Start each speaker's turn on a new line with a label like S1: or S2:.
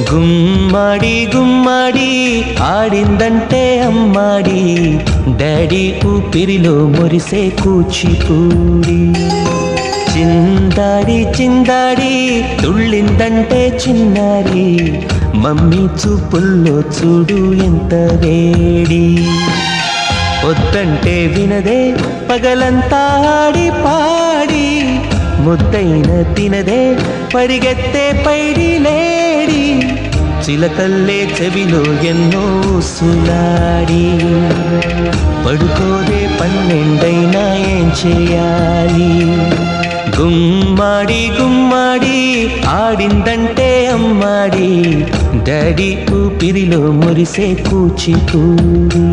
S1: గుమ్మడి గుమ్మడి ఆడిందంటే అమ్మాడి, daddy ఊపిరిలో మురిసే కూచిపూడి. చిందాడి చిందాడి తుళ్ళిందంటే చిన్నారి, మమ్మీ చూపుల్లో చూడు ఎంత వేడి. వద్దంటే వినదే పగలంతా ఆడి పాడి, ముద్దైన తినదే పరిగెత్తే పైడి లేడి. చిలకల్లే చెవిలో ఎన్నో సులాడి, పడుకోదే పన్నెండైనా ఏం చేయాలి. గుమ్మాడి గుమ్మాడి ఆడిందంటే అమ్మాడి, డాడీ ఊపిరిలో మురిసే కూచిపూడి.